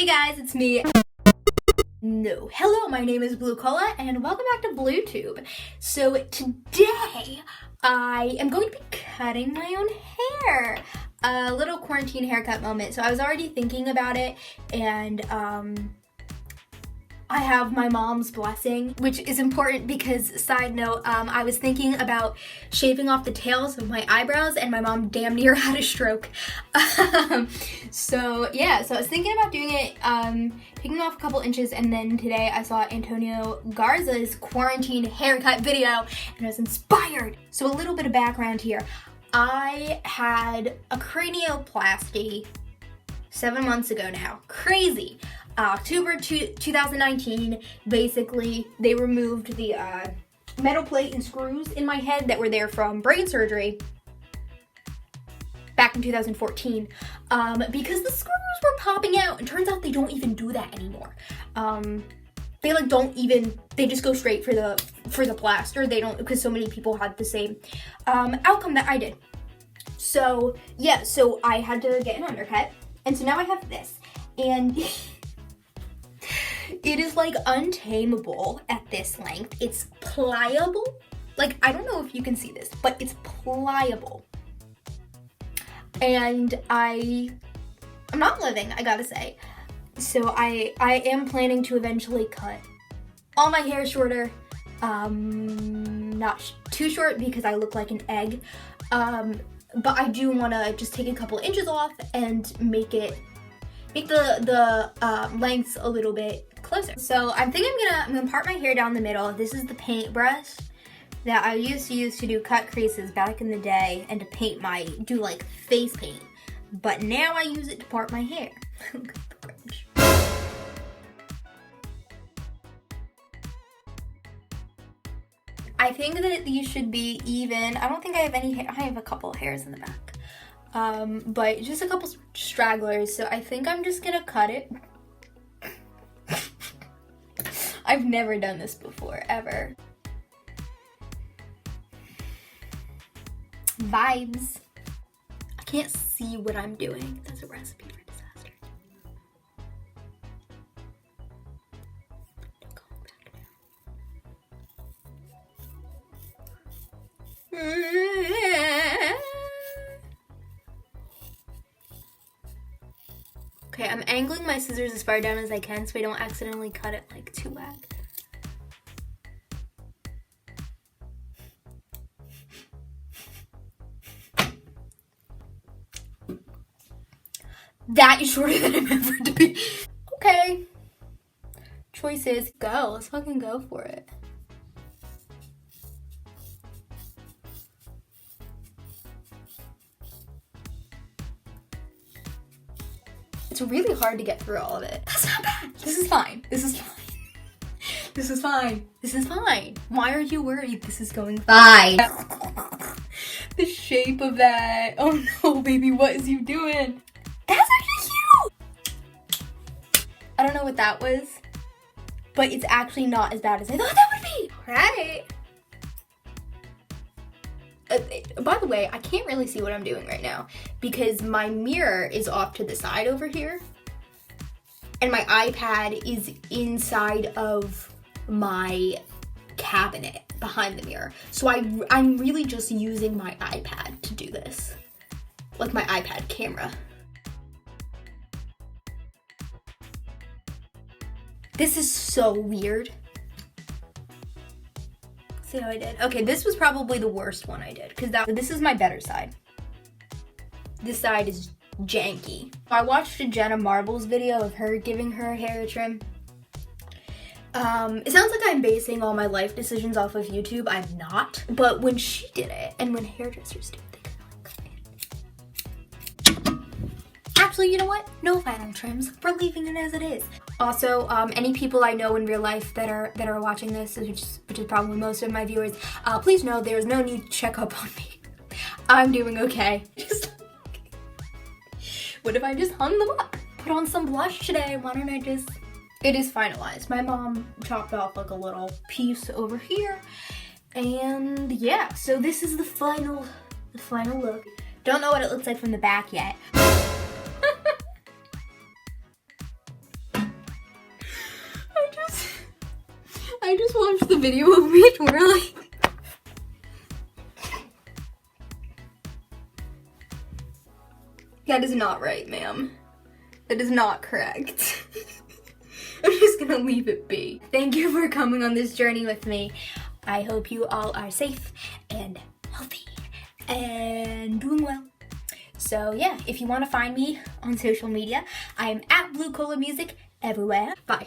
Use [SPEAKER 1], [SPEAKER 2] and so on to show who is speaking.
[SPEAKER 1] Hey guys, it's me. No. Hello, my name is Blue Cola and welcome back to BlueTube. So today I am going to be cutting my own hair. A little quarantine haircut moment. So I was already thinking about it and I have my mom's blessing, which is important because, side note, I was thinking about shaving off the tails of my eyebrows and my mom damn near had a stroke. So I was thinking about doing it, picking off a couple inches, and then today I saw Antonio Garza's quarantine haircut video and I was inspired. So a little bit of background here. I had a cranioplasty 7 months ago now. Crazy. October 2019, basically, they removed the metal plate and screws in my head that were there from brain surgery back in 2014 because the screws were popping out, and turns out they don't even do that anymore. They just go straight for the plaster. They don't, because so many people had the same outcome that I did. So I had to get an undercut, and so now I have this, and it is like untamable at this length. It's pliable. Like, I don't know if you can see this, but it's pliable. And I'm not living, I gotta say. So I am planning to eventually cut all my hair shorter. Not too short because I look like an egg. But I do wanna just take a couple inches off and make the lengths a little bit closer. So I'm thinking I'm gonna part my hair down the middle. This is the paintbrush that I used to use to do cut creases back in the day and to do like face paint. But now I use it to part my hair. Look at the brush. I think that these should be even. I don't think I have any hair. I have a couple of hairs in the back. But just a couple stragglers, so I think I'm just gonna cut it. I've never done this before, ever. Vibes. I can't see what I'm doing. That's a recipe for disaster. Okay, I'm angling my scissors as far down as I can so I don't accidentally cut it like too whack. That is shorter than I meant for it to be. Okay. Choices. Go. Let's fucking go for it. It's really hard to get through all of it. That's not bad. This is fine. This is fine. This is fine. This is fine. Why are you worried? This is going fine. The shape of that. Oh no, baby, what is you doing? That's actually cute. I don't know what that was, but it's actually not as bad as I thought that would be. Right. By the way, I can't really see what I'm doing right now because my mirror is off to the side over here and my iPad is inside of my cabinet behind the mirror. So I'm really just using my iPad to do this, like my iPad camera. This is so weird. See how I did? Okay, this was probably the worst one I did because this is my better side. This side is janky. I watched a Jenna Marbles video of her giving her hair a trim. It sounds like I'm basing all my life decisions off of YouTube. I'm not. But when she did it, and when hairdressers do it, they kind of like cut it. Actually, you know what? No final trims. We're leaving it as it is. Also, any people I know in real life that are watching this, which is probably most of my viewers, please know there is no need to check up on me. I'm doing okay. What if I just hung them up? Put on some blush today. Why don't I just? It is finalized. My mom chopped off like a little piece over here, and yeah. So this is the final look. Don't know what it looks like from the back yet. I just watched the video of me twirling. That is not right, ma'am. That is not correct. I'm just gonna leave it be. Thank you for coming on this journey with me. I hope you all are safe and healthy and doing well. So yeah, if you want to find me on social media, I am at Blue Cola Music everywhere. Bye.